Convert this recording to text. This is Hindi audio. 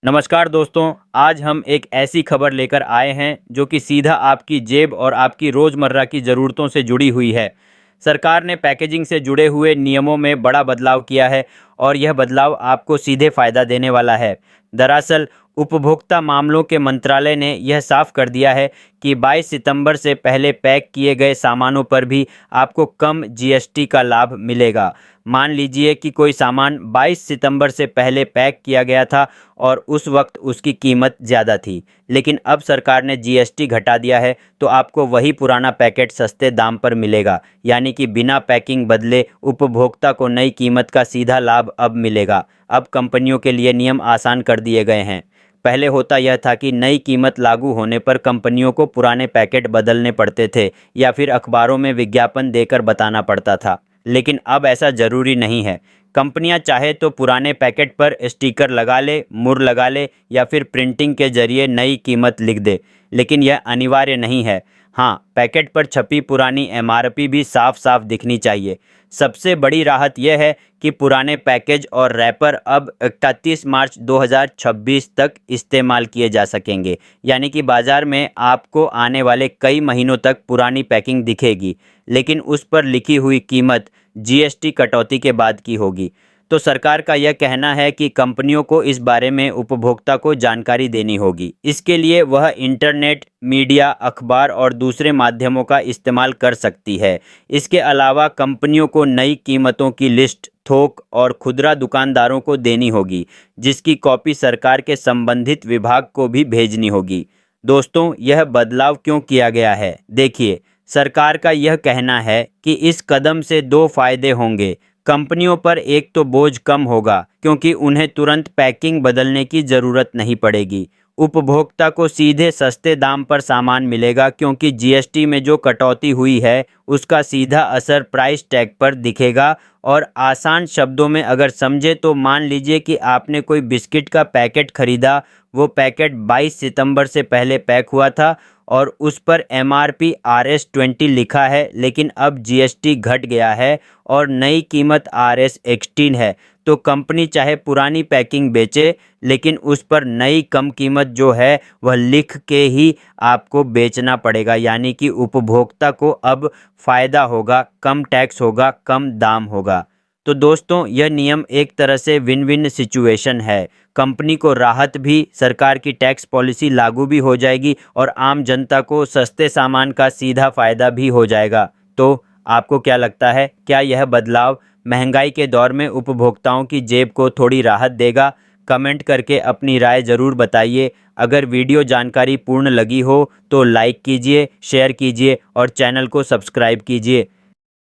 नमस्कार दोस्तों, आज हम एक ऐसी खबर लेकर आए हैं जो कि सीधा आपकी जेब और आपकी रोज़मर्रा की ज़रूरतों से जुड़ी हुई है। सरकार ने पैकेजिंग से जुड़े हुए नियमों में बड़ा बदलाव किया है और यह बदलाव आपको सीधे फ़ायदा देने वाला है। दरअसल उपभोक्ता मामलों के मंत्रालय ने यह साफ कर दिया है कि 22 सितंबर से पहले पैक किए गए सामानों पर भी आपको कम जीएसटी का लाभ मिलेगा। मान लीजिए कि कोई सामान 22 सितंबर से पहले पैक किया गया था और उस वक्त उसकी कीमत ज़्यादा थी, लेकिन अब सरकार ने जीएसटी घटा दिया है तो आपको वही पुराना पैकेट सस्ते दाम पर मिलेगा। यानी कि बिना पैकिंग बदले उपभोक्ता को नई कीमत का सीधा लाभ अब मिलेगा। अब कंपनियों के लिए नियम आसान कर दिए गए हैं। पहले होता यह था कि नई कीमत लागू होने पर कंपनियों को पुराने पैकेट बदलने पड़ते थे या फिर अखबारों में विज्ञापन देकर बताना पड़ता था, लेकिन अब ऐसा ज़रूरी नहीं है। कंपनियां चाहे तो पुराने पैकेट पर स्टिकर लगा ले, मुहर लगा ले या फिर प्रिंटिंग के जरिए नई कीमत लिख दे, लेकिन यह अनिवार्य नहीं है। हाँ, पैकेट पर छपी पुरानी एमआरपी भी साफ साफ दिखनी चाहिए। सबसे बड़ी राहत यह है कि पुराने पैकेज और रैपर अब 31 मार्च 2026 तक इस्तेमाल किए जा सकेंगे। यानी कि बाज़ार में आपको आने वाले कई महीनों तक पुरानी पैकिंग दिखेगी, लेकिन उस पर लिखी हुई कीमत जीएसटी कटौती के बाद की होगी। तो सरकार का यह कहना है कि कंपनियों को इस बारे में उपभोक्ता को जानकारी देनी होगी। इसके लिए वह इंटरनेट, मीडिया, अखबार और दूसरे माध्यमों का इस्तेमाल कर सकती है। इसके अलावा कंपनियों को नई कीमतों की लिस्ट थोक और खुदरा दुकानदारों को देनी होगी, जिसकी कॉपी सरकार के संबंधित विभाग को भी भेजनी होगी। दोस्तों, यह बदलाव क्यों किया गया है? देखिए, सरकार का यह कहना है कि इस कदम से दो फायदे होंगे। कंपनियों पर एक तो बोझ कम होगा क्योंकि उन्हें तुरंत पैकिंग बदलने की ज़रूरत नहीं पड़ेगी। उपभोक्ता को सीधे सस्ते दाम पर सामान मिलेगा क्योंकि जीएसटी में जो कटौती हुई है उसका सीधा असर प्राइस टैग पर दिखेगा। और आसान शब्दों में अगर समझे तो मान लीजिए कि आपने कोई बिस्किट का पैकेट खरीदा। वो पैकेट 22 सितंबर से पहले पैक हुआ था और उस पर MRP RS20 लिखा है, लेकिन अब जीएसटी घट गया है और नई कीमत RS16 है। तो कंपनी चाहे पुरानी पैकिंग बेचे, लेकिन उस पर नई कम कीमत जो है वह लिख के ही आपको बेचना पड़ेगा। यानी कि उपभोक्ता को अब फ़ायदा होगा, कम टैक्स होगा, कम दाम होगा। तो दोस्तों, यह नियम एक तरह से विन विन सिचुएशन है। कंपनी को राहत भी, सरकार की टैक्स पॉलिसी लागू भी हो जाएगी और आम जनता को सस्ते सामान का सीधा फ़ायदा भी हो जाएगा। तो आपको क्या लगता है, क्या यह बदलाव महंगाई के दौर में उपभोक्ताओं की जेब को थोड़ी राहत देगा? कमेंट करके अपनी राय ज़रूर बताइए। अगर वीडियो जानकारी पूर्ण लगी हो तो लाइक कीजिए, शेयर कीजिए और चैनल को सब्सक्राइब कीजिए।